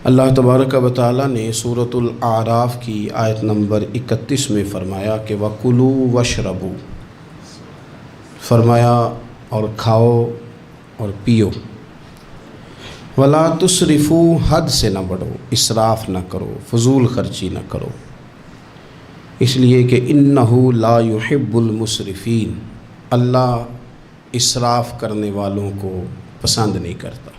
اللہ تبارک و تعالیٰ نے سورۃ الاعراف کی آیت نمبر 31 میں فرمایا کہ وَكُلُوا وَاشْرَبُوا، فرمایا اور کھاؤ اور پیو، وَلَا تُسْرِفُوا، حد سے نہ بڑھو، اسراف نہ کرو، فضول خرچی نہ کرو، اس لیے کہ اِنَّهُ لَا يُحِبُّ الْمُسْرِفِينَ، اللہ اسراف کرنے والوں کو پسند نہیں کرتا۔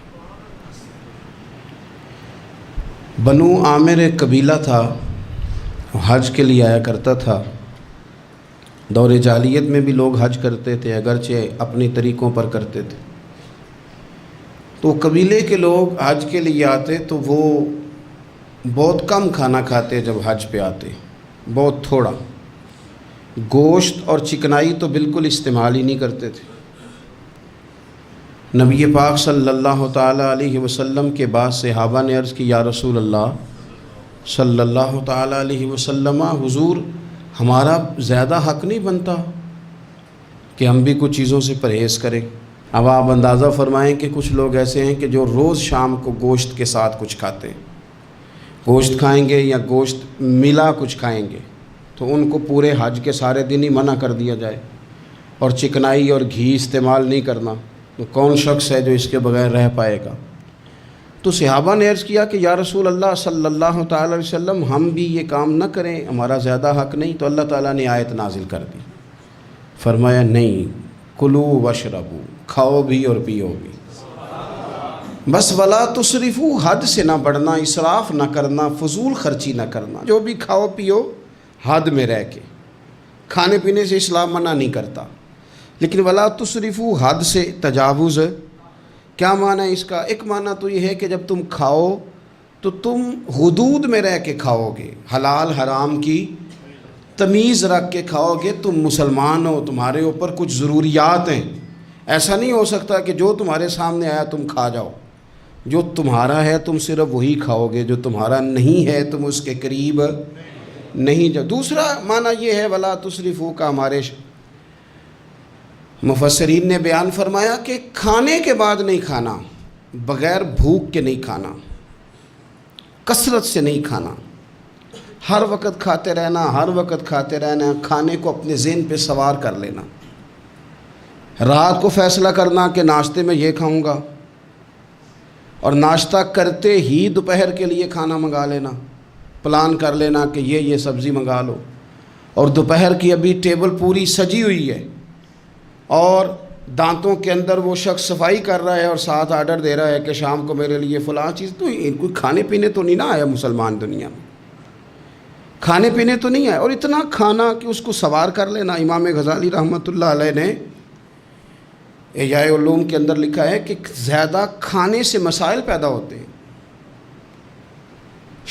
بنو عامر ایک قبیلہ تھا، حج کے لیے آیا کرتا تھا۔ دور جاہلیت میں بھی لوگ حج کرتے تھے، اگرچہ اپنی طریقوں پر کرتے تھے۔ تو قبیلے کے لوگ حج کے لیے آتے تو وہ بہت کم کھانا کھاتے، جب حج پہ آتے بہت تھوڑا، گوشت اور چکنائی تو بالکل استعمال ہی نہیں کرتے تھے۔ نبی پاک صلی اللہ تعالیٰ علیہ وسلم کے بعد صحابہ نے عرض کی، یا رسول اللہ صلی اللہ تعالیٰ علیہ وسلم، حضور ہمارا زیادہ حق نہیں بنتا کہ ہم بھی کچھ چیزوں سے پرہیز کریں؟ اب آپ اندازہ فرمائیں کہ کچھ لوگ ایسے ہیں کہ جو روز شام کو گوشت کے ساتھ کچھ کھاتے ہیں، گوشت کھائیں گے یا گوشت ملا کچھ کھائیں گے تو ان کو پورے حج کے سارے دن ہی منع کر دیا جائے، اور چکنائی اور گھی استعمال نہیں کرنا، تو کون شخص ہے جو اس کے بغیر رہ پائے گا؟ تو صحابہ نے عرض کیا کہ یا رسول اللہ صلی اللہ تعالی علیہ وسلم، ہم بھی یہ کام نہ کریں، ہمارا زیادہ حق نہیں؟ تو اللہ تعالیٰ نے آیت نازل کر دی، فرمایا نہیں، کلوا واشربوا، کھاؤ بھی اور پیو بھی، بس ولا تسرفوا، حد سے نہ بڑھنا، اسراف نہ کرنا، فضول خرچی نہ کرنا، جو بھی کھاؤ پیو حد میں رہ کے۔ کھانے پینے سے اسلام منع نہیں کرتا، لیکن ولا تسرفوا، حد سے تجاوز۔ کیا معنی ہے اس کا؟ ایک معنی تو یہ ہے کہ جب تم کھاؤ تو تم حدود میں رہ کے کھاؤ گے، حلال حرام کی تمیز رکھ کے کھاؤ گے۔ تم مسلمان ہو، تمہارے اوپر کچھ ضروریات ہیں، ایسا نہیں ہو سکتا کہ جو تمہارے سامنے آیا تم کھا جاؤ۔ جو تمہارا ہے تم صرف وہی کھاؤ گے، جو تمہارا نہیں ہے تم اس کے قریب نہیں جاؤ۔ دوسرا معنی یہ ہے ولا تسرفوا کا، ہمارے مفسرین نے بیان فرمایا کہ کھانے کے بعد نہیں کھانا، بغیر بھوک کے نہیں کھانا، کثرت سے نہیں کھانا، ہر وقت کھاتے رہنا، ہر وقت کھاتے رہنا، کھانے کو اپنے ذہن پہ سوار کر لینا، رات کو فیصلہ کرنا کہ ناشتے میں یہ کھاؤں گا، اور ناشتہ کرتے ہی دوپہر کے لیے کھانا منگا لینا، پلان کر لینا کہ یہ سبزی منگا لو، اور دوپہر کی ابھی ٹیبل پوری سجی ہوئی ہے اور دانتوں کے اندر وہ شخص صفائی کر رہا ہے اور ساتھ آرڈر دے رہا ہے کہ شام کو میرے لیے فلاں چیز۔ تو کوئی کھانے پینے تو نہیں نہ آیا مسلمان دنیا میں، کھانے پینے تو نہیں آیا، اور اتنا کھانا کہ اس کو سوار کر لینا۔ امام غزالی رحمۃ اللہ علیہ نے احیاء علوم کے اندر لکھا ہے کہ زیادہ کھانے سے مسائل پیدا ہوتے ہیں،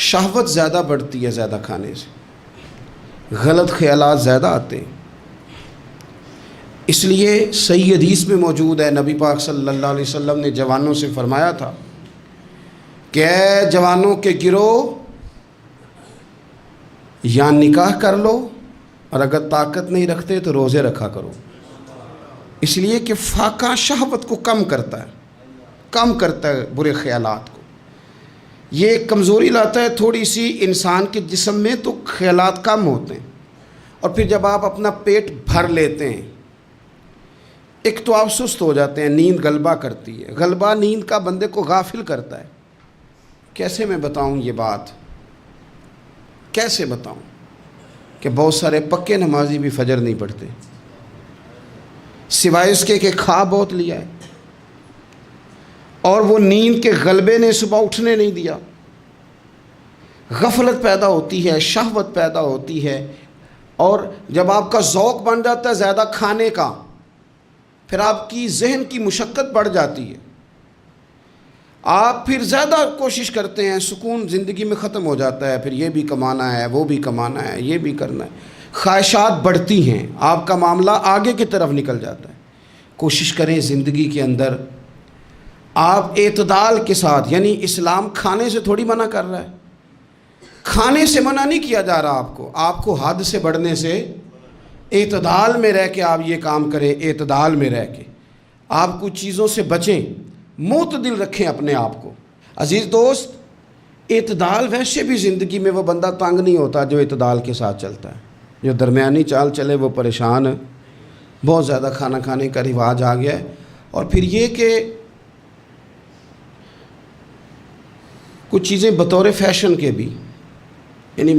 شہوت زیادہ بڑھتی ہے زیادہ کھانے سے، غلط خیالات زیادہ آتے ہیں۔ اس لیے صحیح حدیث میں موجود ہے، نبی پاک صلی اللہ علیہ وسلم نے جوانوں سے فرمایا تھا کہ اے جوانوں کے گروہ، یا نکاح کر لو، اور اگر طاقت نہیں رکھتے تو روزے رکھا کرو، اس لیے کہ فاقہ شہوت کو کم کرتا ہے برے خیالات کو، یہ کمزوری لاتا ہے تھوڑی سی انسان کے جسم میں، تو خیالات کم ہوتے ہیں۔ اور پھر جب آپ اپنا پیٹ بھر لیتے ہیں، ایک تو آپ سست ہو جاتے ہیں، نیند غلبہ کرتی ہے، غلبہ نیند کا بندے کو غافل کرتا ہے۔ کیسے میں بتاؤں یہ بات، کیسے بتاؤں کہ بہت سارے پکے نمازی بھی فجر نہیں پڑھتے، سوائے اس کے کہ کھا بہت لیا ہے، اور وہ نیند کے غلبے نے صبح اٹھنے نہیں دیا۔ غفلت پیدا ہوتی ہے، شہوت پیدا ہوتی ہے، اور جب آپ کا ذوق بن جاتا ہے زیادہ کھانے کا، پھر آپ کی ذہن کی مشقت بڑھ جاتی ہے، آپ پھر زیادہ کوشش کرتے ہیں، سکون زندگی میں ختم ہو جاتا ہے، پھر یہ بھی کمانا ہے، وہ بھی کمانا ہے، یہ بھی کرنا ہے، خواہشات بڑھتی ہیں، آپ کا معاملہ آگے کی طرف نکل جاتا ہے۔ کوشش کریں زندگی کے اندر آپ اعتدال کے ساتھ، یعنی اسلام کھانے سے تھوڑی منع کر رہا ہے، کھانے سے منع نہیں کیا جا رہا آپ کو حد سے بڑھنے سے، اعتدال میں رہ کے آپ یہ کام کریں، اعتدال میں رہ کے آپ کچھ چیزوں سے بچیں، معتدل رکھیں اپنے آپ کو۔ عزیز دوست، اعتدال ویسے بھی زندگی میں وہ بندہ تنگ نہیں ہوتا جو اعتدال کے ساتھ چلتا ہے. جو درمیانی چال چلے وہ پریشان ہے. بہت زیادہ کھانا کھانے کا رواج آ گیا ہے. اور پھر یہ کہ کچھ چیزیں بطور فیشن کے بھی، یعنی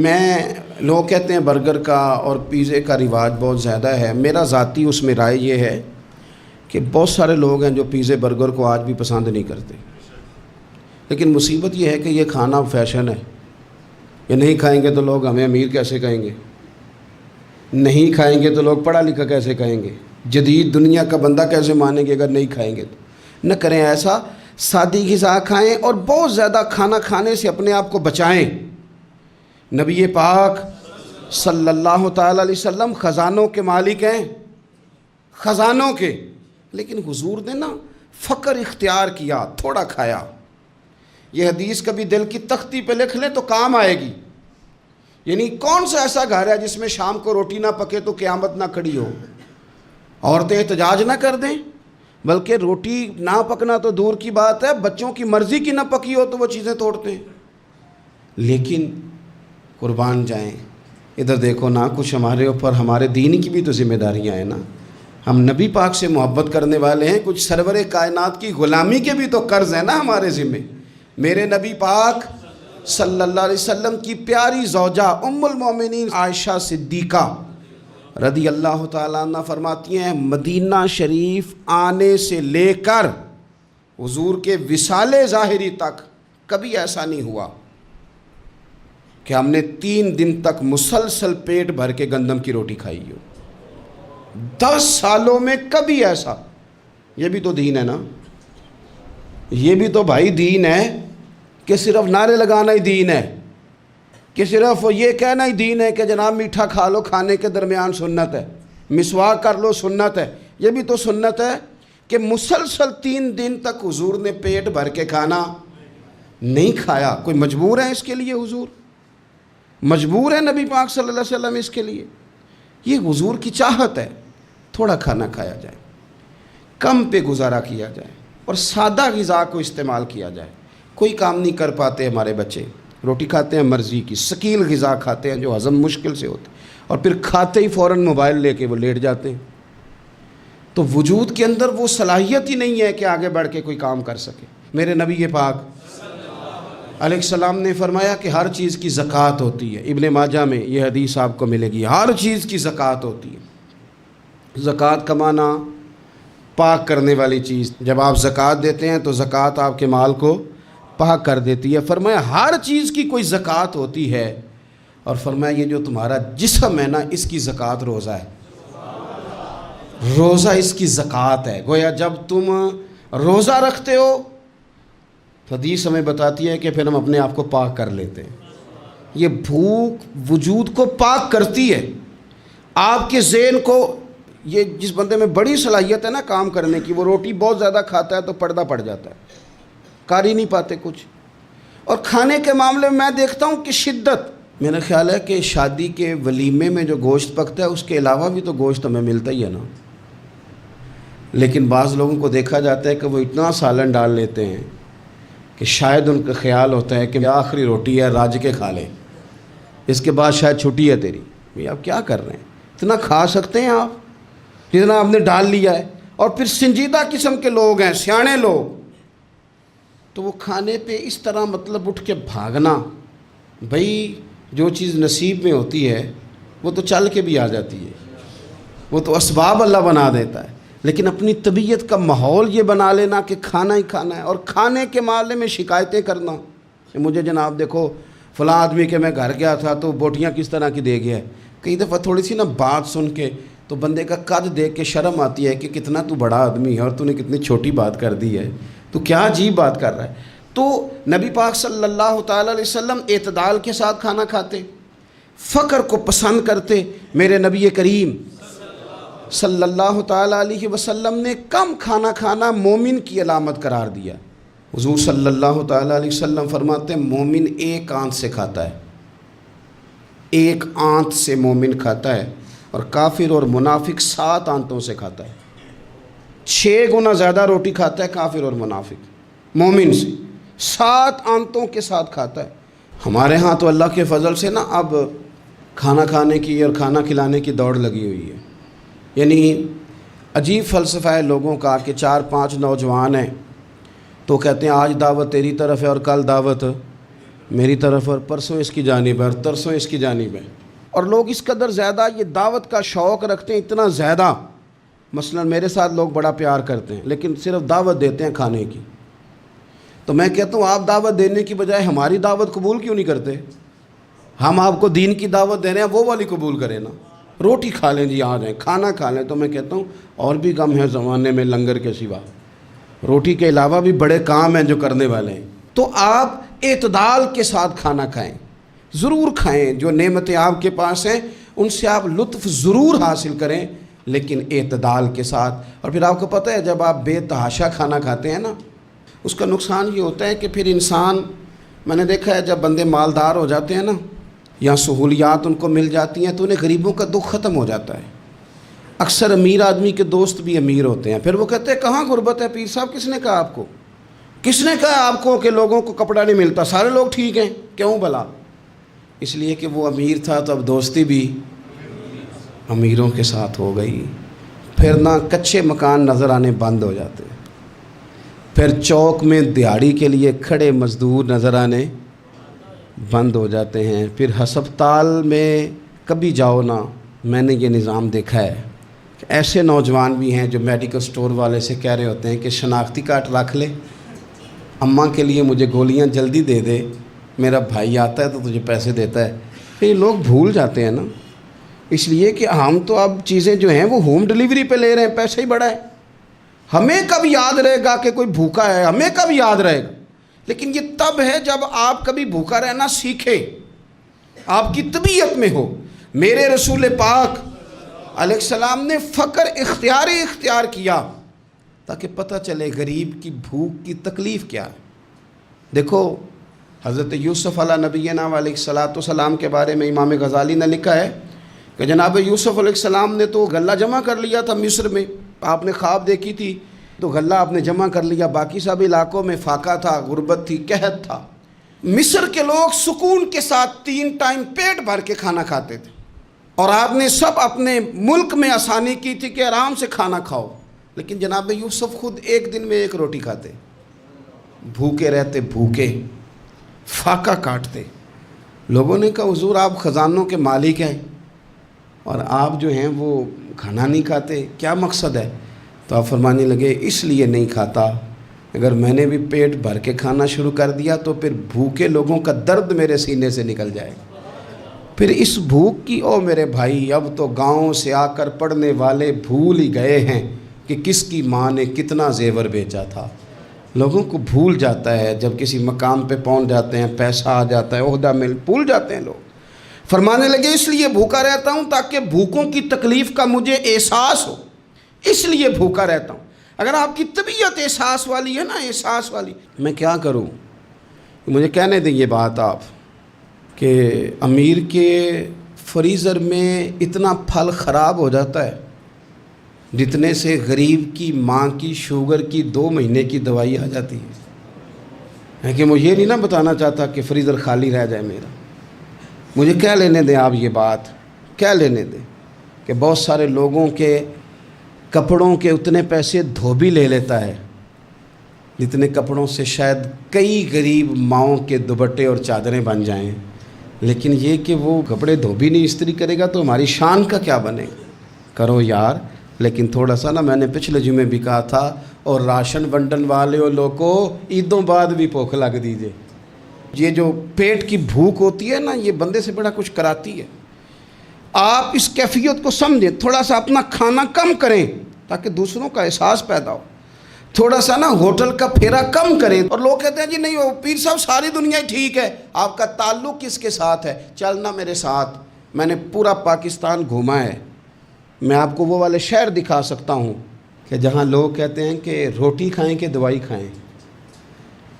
لوگ کہتے ہیں برگر کا اور پیزے کا رواج بہت زیادہ ہے. میرا ذاتی اس میں رائے یہ ہے کہ بہت سارے لوگ ہیں جو پیزے برگر کو آج بھی پسند نہیں کرتے، لیکن مصیبت یہ ہے کہ یہ کھانا فیشن ہے. یہ نہیں کھائیں گے تو لوگ ہمیں امیر کیسے کہیں گے، نہیں کھائیں گے تو لوگ پڑھا لکھا کیسے کہیں گے، جدید دنیا کا بندہ کیسے مانیں گے اگر نہیں کھائیں گے تو. نہ کریں ایسا، سادی غذا کھائیں اور بہت زیادہ کھانا کھانے سے اپنے آپ کو بچائیں. نبی پاک صلی اللہ تعالی علیہ وسلم خزانوں کے مالک ہیں، خزانوں کے، لیکن حضور نے نا فقر اختیار کیا، تھوڑا کھایا. یہ حدیث کبھی دل کی تختی پہ لکھ لیں تو کام آئے گی. یعنی کون سا ایسا گھر ہے جس میں شام کو روٹی نہ پکے تو قیامت نہ کھڑی ہو. عورتیں احتجاج نہ کر دیں، بلکہ روٹی نہ پکنا تو دور کی بات ہے، بچوں کی مرضی کی نہ پکی ہو تو وہ چیزیں توڑتے ہیں. لیکن قربان جائیں، ادھر دیکھو نا، کچھ ہمارے اوپر ہمارے دین کی بھی تو ذمہ داریاں ہیں نا. ہم نبی پاک سے محبت کرنے والے ہیں، کچھ سرور کائنات کی غلامی کے بھی تو قرض ہیں نا ہمارے ذمہ. میرے نبی پاک صلی اللہ علیہ وسلم کی پیاری زوجہ ام المومنین عائشہ صدیقہ رضی اللہ تعالیٰ عنہ فرماتی ہیں، مدینہ شریف آنے سے لے کر حضور کے وصال ظاہری تک کبھی ایسا نہیں ہوا کہ ہم نے 3 دن تک مسلسل پیٹ بھر کے گندم کی روٹی کھائی ہو. 10 سالوں میں کبھی ایسا. یہ بھی تو دین ہے نا، یہ بھی تو بھائی دین ہے کہ صرف نعرے لگانا ہی دین ہے، کہ صرف یہ کہنا ہی دین ہے کہ جناب میٹھا کھا لو کھانے کے درمیان سنت ہے، مسواک کر لو سنت ہے. یہ بھی تو سنت ہے کہ مسلسل 3 دن تک حضور نے پیٹ بھر کے کھانا نہیں کھایا. کوئی مجبور ہے اس کے لیے؟ حضور مجبور ہے نبی پاک صلی اللہ علیہ وسلم اس کے لیے؟ یہ حضور کی چاہت ہے. تھوڑا کھانا کھایا جائے، کم پہ گزارا کیا جائے اور سادہ غذا کو استعمال کیا جائے. کوئی کام نہیں کر پاتے ہمارے بچے، روٹی کھاتے ہیں مرضی کی، ثقیل غذا کھاتے ہیں جو ہضم مشکل سے ہوتے، اور پھر کھاتے ہی فوراً موبائل لے کے وہ لیٹ جاتے ہیں. تو وجود کے اندر وہ صلاحیت ہی نہیں ہے کہ آگے بڑھ کے کوئی کام کر سکے. میرے نبی پاک علیہ السلام نے فرمایا کہ ہر چیز کی زکوٰۃ ہوتی ہے. ابن ماجہ میں یہ حدیث آپ کو ملے گی. ہر چیز کی زکوٰۃ ہوتی ہے. زکوٰۃ کا معنی پاک کرنے والی چیز. جب آپ زکوٰۃ دیتے ہیں تو زکوٰۃ آپ کے مال کو پاک کر دیتی ہے. فرمایا ہر چیز کی کوئی زکوٰۃ ہوتی ہے، اور فرمایا یہ جو تمہارا جسم ہے نا، اس کی زکوٰۃ روزہ ہے. روزہ اس کی زکوٰۃ ہے. گویا جب تم روزہ رکھتے ہو تو حدیث ہمیں بتاتی ہے کہ پھر ہم اپنے آپ کو پاک کر لیتے ہیں. یہ بھوک وجود کو پاک کرتی ہے. آپ کے ذہن کو، یہ جس بندے میں بڑی صلاحیت ہے نا کام کرنے کی، وہ روٹی بہت زیادہ کھاتا ہے تو پردہ پڑ جاتا ہے، کر ہی نہیں پاتے کچھ. اور کھانے کے معاملے میں میں دیکھتا ہوں کہ شدت. میرا خیال ہے کہ شادی کے ولیمے میں جو گوشت پکتا ہے اس کے علاوہ بھی تو گوشت ہمیں ملتا ہی ہے نا. لیکن بعض لوگوں کو دیکھا جاتا ہے کہ وہ اتنا سالن ڈال لیتے ہیں کہ شاید ان کا خیال ہوتا ہے کہ آخری روٹی ہے، راج کے کھا لیں، اس کے بعد شاید چھٹی ہے تیری. بھئی آپ کیا کر رہے ہیں؟ اتنا کھا سکتے ہیں آپ جتنا آپ نے ڈال لیا ہے؟ اور پھر سنجیدہ قسم کے لوگ ہیں، سیانے لوگ، تو وہ کھانے پہ اس طرح مطلب اٹھ کے بھاگنا. بھئی جو چیز نصیب میں ہوتی ہے وہ تو چل کے بھی آ جاتی ہے، وہ تو اسباب اللہ بنا دیتا ہے. لیکن اپنی طبیعت کا ماحول یہ بنا لینا کہ کھانا ہی کھانا ہے، اور کھانے کے معاملے میں شکایتیں کرنا کہ مجھے جناب دیکھو فلاں آدمی کے میں گھر گیا تھا تو بوٹیاں کس طرح کی دے گیا ہے. کئی دفعہ تھوڑی سی نا بات سن کے تو بندے کا قد دیکھ کے شرم آتی ہے کہ کتنا تو بڑا آدمی ہے اور تو نے کتنی چھوٹی بات کر دی ہے، تو کیا عجیب بات کر رہا ہے. تو نبی پاک صلی اللہ تعالیٰ علیہ وسلم اعتدال کے ساتھ کھانا کھاتے، فقر کو پسند کرتے. میرے نبی کریم صلی اللہ تعالیٰ علیہ وسلم نے کم کھانا کھانا مومن کی علامت قرار دیا. حضور صلی اللہ تعالیٰ علیہ وسلم فرماتے ہیں مومن ایک آنت سے کھاتا ہے، ایک آنت سے مومن کھاتا ہے، اور کافر اور منافق 7 آنتوں سے کھاتا ہے. 6 گنا زیادہ روٹی کھاتا ہے کافر اور منافق مومن سے. 7 آنتوں کے ساتھ کھاتا ہے۔ ہمارے ہاں تو اللہ کے فضل سے نا اب کھانا کھانے کی اور کھانا کھلانے کی دوڑ لگی ہوئی ہے۔ یعنی عجیب فلسفہ ہے لوگوں کا کہ 4-5 نوجوان ہیں تو کہتے ہیں آج دعوت تیری طرف ہے اور کل دعوت میری طرف، اور پرسوں اس کی جانب ہے اور ترسوں اس کی جانب ہے۔ اور لوگ اس قدر زیادہ یہ دعوت کا شوق رکھتے ہیں، اتنا زیادہ، مثلا میرے ساتھ لوگ بڑا پیار کرتے ہیں لیکن صرف دعوت دیتے ہیں کھانے کی۔ تو میں کہتا ہوں آپ دعوت دینے کی بجائے ہماری دعوت قبول کیوں نہیں کرتے؟ ہم آپ کو دین کی دعوت دے رہے ہیں، وہ والی قبول کریں نا۔ روٹی کھا لیں جی، آ جائیں کھانا کھا لیں۔ تو میں کہتا ہوں اور بھی کم ہے زمانے میں لنگر کے سوا، روٹی کے علاوہ بھی بڑے کام ہیں جو کرنے والے ہیں۔ تو آپ اعتدال کے ساتھ کھانا کھائیں، ضرور کھائیں، جو نعمتیں آپ کے پاس ہیں ان سے آپ لطف ضرور حاصل کریں، لیکن اعتدال کے ساتھ۔ اور پھر آپ کو پتہ ہے جب آپ بے تحاشا کھانا کھاتے ہیں نا، اس کا نقصان یہ ہوتا ہے کہ پھر انسان، میں نے دیکھا ہے جب بندے مالدار ہو جاتے ہیں نا یا سہولیات ان کو مل جاتی ہیں تو انہیں غریبوں کا دکھ ختم ہو جاتا ہے۔ اکثر امیر آدمی کے دوست بھی امیر ہوتے ہیں، پھر وہ کہتے ہیں کہاں غربت ہے پیر صاحب؟ کس نے کہا آپ کو؟ کس نے کہا آپ کو کہ لوگوں کو کپڑا نہیں ملتا؟ سارے لوگ ٹھیک ہیں، کیوں بھلا؟ اس لیے کہ وہ امیر تھا تو اب دوستی بھی امیروں کے ساتھ ہو گئی۔ پھر نہ کچے مکان نظر آنے بند ہو جاتے ہیں، پھر چوک میں دیہڑی کے لیے کھڑے مزدور نظر آنے بند ہو جاتے ہیں، پھر ہسپتال میں کبھی جاؤ نا، میں نے یہ نظام دیکھا ہے کہ ایسے نوجوان بھی ہیں جو میڈیکل سٹور والے سے کہہ رہے ہوتے ہیں کہ شناختی کارڈ رکھ لے، اماں کے لیے مجھے گولیاں جلدی دے دے، میرا بھائی آتا ہے تو تجھے پیسے دیتا ہے۔ پھر یہ لوگ بھول جاتے ہیں نا، اس لیے کہ ہم تو اب چیزیں جو ہیں وہ ہوم ڈیلیوری پہ لے رہے ہیں، پیسہ ہی بڑا ہے۔ ہمیں کب یاد رہے گا کہ کوئی بھوکا ہے؟ ہمیں کب یاد رہے گا؟ لیکن یہ تب ہے جب آپ کبھی بھوکا رہنا سیکھیں، آپ کی طبیعت میں ہو۔ میرے رسول پاک علیہ السلام نے فقر اختیار کیا تاکہ پتہ چلے غریب کی بھوک کی تکلیف کیا ہے۔ دیکھو حضرت یوسف علیہ نبینا علیہ السلام کے بارے میں امام غزالی نے لکھا ہے کہ جناب یوسف علیہ السلام نے تو غلہ جمع کر لیا تھا مصر میں، آپ نے خواب دیکھی تھی تو غلہ آپ نے جمع کر لیا، باقی سب علاقوں میں فاقہ تھا، غربت تھی، قحط تھا۔ مصر کے لوگ سکون کے ساتھ 3 ٹائم پیٹ بھر کے کھانا کھاتے تھے، اور آپ نے سب اپنے ملک میں آسانی کی تھی کہ آرام سے کھانا کھاؤ، لیکن جناب یوسف خود ایک دن میں 1 روٹی کھاتے، بھوکے رہتے، بھوکے، فاقہ کاٹتے۔ لوگوں نے کہا حضور آپ خزانوں کے مالک ہیں اور آپ جو ہیں وہ کھانا نہیں کھاتے، کیا مقصد ہے؟ تو آپ فرمانے لگے اس لیے نہیں کھاتا، اگر میں نے بھی پیٹ بھر کے کھانا شروع کر دیا تو پھر بھوکے لوگوں کا درد میرے سینے سے نکل جائے گا۔ پھر اس بھوک کی، او میرے بھائی، اب تو گاؤں سے آ کر پڑھنے والے بھول ہی گئے ہیں کہ کس کی ماں نے کتنا زیور بیچا تھا۔ لوگوں کو بھول جاتا ہے جب کسی مقام پہ پہنچ جاتے ہیں، پیسہ آ جاتا ہے، عہدہ مل، بھول جاتے ہیں لوگ۔ فرمانے لگے اس لیے بھوکا رہتا ہوں تاکہ بھوکوں کی تکلیف کا مجھے احساس ہو، اس لیے بھوکا رہتا ہوں۔ اگر آپ کی طبیعت احساس والی ہے نا، احساس والی، میں کیا کروں؟ مجھے کہنے دیں یہ بات آپ کہ امیر کے فریزر میں اتنا پھل خراب ہو جاتا ہے جتنے سے غریب کی ماں کی شوگر کی 2 مہینے کی دوائی آ جاتی ہے کہ مجھے یہ نہیں نا بتانا چاہتا کہ فریزر خالی رہ جائے میرا۔ مجھے کہہ لینے دیں آپ یہ بات، کہہ لینے دیں کہ بہت سارے لوگوں کے کپڑوں کے اتنے پیسے دھوبی لے لیتا ہے جتنے کپڑوں سے شاید کئی غریب ماؤں کے دوپٹے اور چادریں بن جائیں، لیکن یہ کہ وہ کپڑے دھوبی نہیں استری کرے گا تو ہماری شان کا کیا بنے گا؟ کرو یار، لیکن تھوڑا سا نا، میں نے پچھلے جمعے بھی کہا تھا، اور راشن ونڈن والے اور لوگوں عیدوں بعد بھی بھوک لگ دیجئے۔ یہ جو پیٹ کی بھوک ہوتی ہے نا، یہ بندے سے بڑا کچھ کراتی ہے۔ آپ اس کیفیت کو سمجھیں، تھوڑا سا اپنا کھانا کم کریں تاکہ دوسروں کا احساس پیدا ہو، تھوڑا سا نا ہوٹل کا پھیرا کم کریں۔ اور لوگ کہتے ہیں جی نہیں وہ پیر صاحب ساری دنیا ہی ٹھیک ہے، آپ کا تعلق کس کے ساتھ ہے؟ چلنا میرے ساتھ، میں نے پورا پاکستان گھوما ہے، میں آپ کو وہ والے شہر دکھا سکتا ہوں کہ جہاں لوگ کہتے ہیں کہ روٹی کھائیں کہ دوائی کھائیں،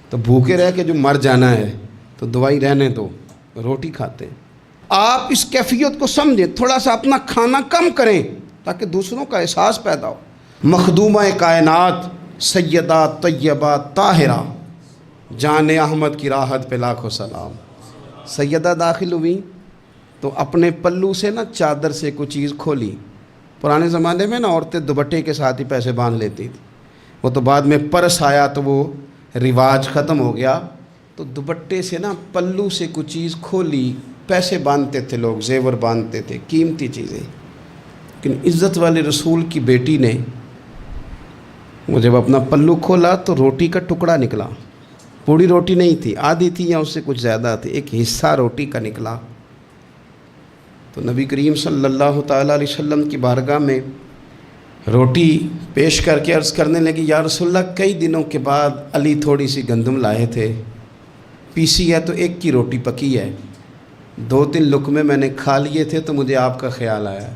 تو بھوکے رہ کے جو مر جانا ہے تو دوائی رہنے دو، روٹی کھاتے ہیں۔ آپ اس کیفیت کو سمجھیں، تھوڑا سا اپنا کھانا کم کریں تاکہ دوسروں کا احساس پیدا ہو۔ مخدومہ کائنات سیدہ طیبہ طاہرہ جان احمد کی راحت پہ لاکھوں سلام۔ سیدہ داخل ہوئی تو اپنے پلو سے نا چادر سے کوئی چیز کھولی۔ پرانے زمانے میں نا عورتیں دوپٹے کے ساتھ ہی پیسے باندھ لیتی تھی، وہ تو بعد میں پرس آیا تو وہ رواج ختم ہو گیا۔ تو دوپٹے سے نا پلو سے کوئی چیز کھولی، پیسے باندھتے تھے لوگ، زیور باندھتے تھے، قیمتی چیزیں۔ لیکن عزت والے رسول کی بیٹی نے وہ جب اپنا پلو کھولا تو روٹی کا ٹکڑا نکلا۔ پوری روٹی نہیں تھی، آدھی تھی یا اس سے کچھ زیادہ تھی، ایک حصہ روٹی کا نکلا۔ تو نبی کریم صلی اللہ تعالیٰ علیہ وسلم کی بارگاہ میں روٹی پیش کر کے عرض کرنے لگی، یا رسول اللہ کئی دنوں کے بعد علی تھوڑی سی گندم لائے تھے، پیسی ہے تو ایک کی روٹی پکی ہے، 2-3 لقمے میں نے کھا لیے تھے تو مجھے آپ کا خیال آیا،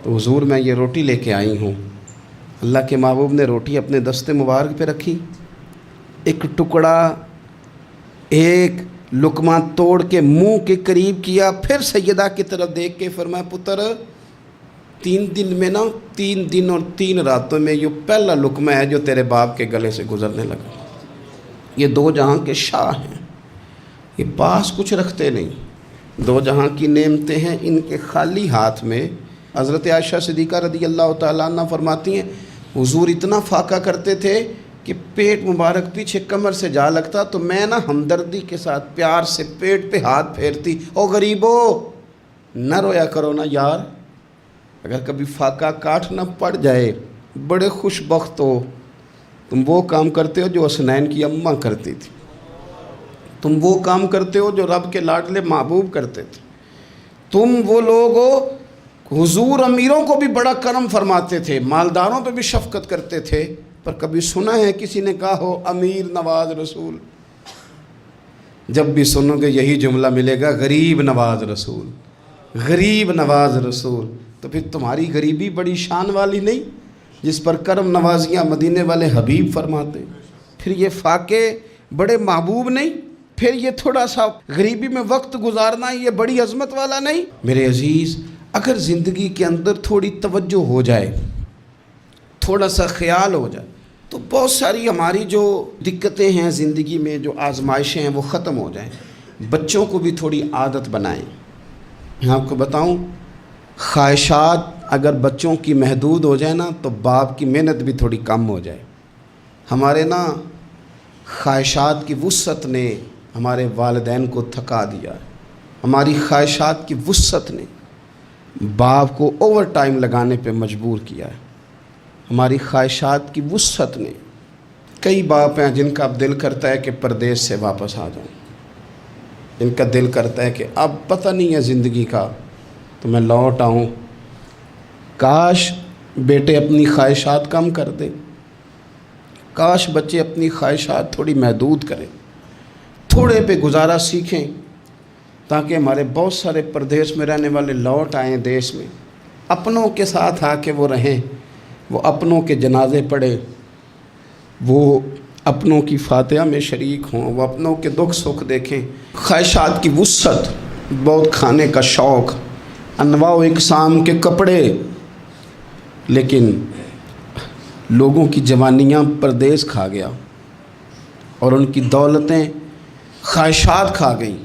تو حضور میں یہ روٹی لے کے آئی ہوں۔ اللہ کے محبوب نے روٹی اپنے دست مبارک پہ رکھی، ایک ٹکڑا ایک لقمہ توڑ کے منہ کے قریب کیا، پھر سیدہ کی طرف دیکھ کے فرمایا، پتر 3 دن میں نا 3 دن اور 3 راتوں میں یہ پہلا لقمہ ہے جو تیرے باپ کے گلے سے گزرنے لگا۔ یہ 2 جہاں کے شاہ ہیں، یہ پاس کچھ رکھتے نہیں، 2 جہاں کی نعمتیں ہیں، ان کے خالی ہاتھ میں۔ حضرت عائشہ صدیقہ رضی اللہ تعالیٰ عنہ فرماتی ہیں، حضور اتنا فاقہ کرتے تھے کہ پیٹ مبارک پیچھے کمر سے جا لگتا تو میں نا ہمدردی کے ساتھ پیار سے پیٹ پہ ہاتھ پھیرتی، او غریبو نہ رویا کرو نا یار، اگر کبھی فاقہ کاٹنا پڑ جائے بڑے خوش بخت ہو، تم وہ کام کرتے ہو جو حسنین کی اماں کرتی تھی، تم وہ کام کرتے ہو جو رب کے لاڈلے محبوب کرتے تھے، تم وہ لوگ ہو۔ حضور امیروں کو بھی بڑا کرم فرماتے تھے، مالداروں پہ بھی شفقت کرتے تھے، پر کبھی سنا ہے کسی نے کہا ہو امیر نواز رسول؟ جب بھی سنو گے یہی جملہ ملے گا، غریب نواز رسول، غریب نواز رسول۔ تو پھر تمہاری غریبی بڑی شان والی نہیں جس پر کرم نوازیاں مدینے والے حبیب فرماتے؟ پھر یہ فاقے بڑے محبوب نہیں؟ پھر یہ تھوڑا سا غریبی میں وقت گزارنا یہ بڑی عظمت والا نہیں؟ میرے عزیز، اگر زندگی کے اندر تھوڑی توجہ ہو جائے، تھوڑا سا خیال ہو جائے، تو بہت ساری ہماری جو دقتیں ہیں زندگی میں، جو آزمائشیں ہیں، وہ ختم ہو جائیں۔ بچوں کو بھی تھوڑی عادت بنائیں۔ میں آپ کو بتاؤں، خواہشات اگر بچوں کی محدود ہو جائے نا تو باپ کی محنت بھی تھوڑی کم ہو جائے۔ ہمارے نا خواہشات کی وسعت نے ہمارے والدین کو تھکا دیا ہے، ہماری خواہشات کی وسعت نے باپ کو اوور ٹائم لگانے پہ مجبور کیا ہے، ہماری خواہشات کی وسعت نے۔ کئی باپ ہیں جن کا اب دل کرتا ہے کہ پردیس سے واپس آ جاؤں، جن کا دل کرتا ہے کہ اب پتہ نہیں ہے زندگی کا تو میں لوٹ آؤں۔ کاش بیٹے اپنی خواہشات کم کر دیں، کاش بچے اپنی خواہشات تھوڑی محدود کریں، تھوڑے پہ گزارا سیکھیں، تاکہ ہمارے بہت سارے پردیس میں رہنے والے لوٹ آئیں دیش میں، اپنوں کے ساتھ آ کے وہ رہیں، وہ اپنوں کے جنازے پڑھیں، وہ اپنوں کی فاتحہ میں شریک ہوں، وہ اپنوں کے دکھ سکھ دیکھیں۔ خواہشات کی وسعت، بہت کھانے کا شوق، انواع و اقسام کے کپڑے، لیکن لوگوں کی جوانیاں پردیس کھا گیا اور ان کی دولتیں خواہشات کھا گئیں۔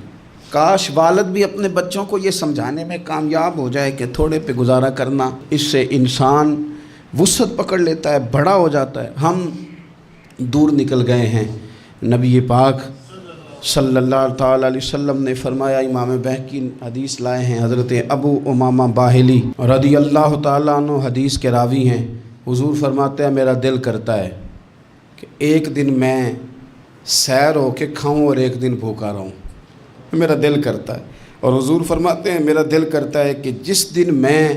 کاش والد بھی اپنے بچوں کو یہ سمجھانے میں کامیاب ہو جائے کہ تھوڑے پہ گزارا کرنا، اس سے انسان وسعت پکڑ لیتا ہے، بڑا ہو جاتا ہے۔ ہم دور نکل گئے ہیں۔ نبی پاک صلی اللہ تعالیٰ علیہ وسلم نے فرمایا، امام بہقی حدیث لائے ہیں، حضرت ابو امامہ باہلی رضی اللہ تعالیٰ عنہ حدیث کے راوی ہیں، حضور فرماتے ہیں میرا دل کرتا ہے کہ ایک دن میں سیر ہو کے کھاؤں اور ایک دن بھوکا رہوں، میرا دل کرتا ہے۔ اور حضور فرماتے ہیں میرا دل کرتا ہے کہ جس دن میں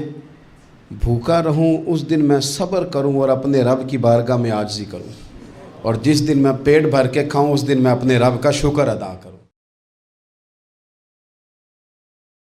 بھوکا رہوں اس دن میں صبر کروں اور اپنے رب کی بارگاہ میں عاجزی کروں، اور جس دن میں پیٹ بھر کے کھاؤں اس دن میں اپنے رب کا شکر ادا کروں۔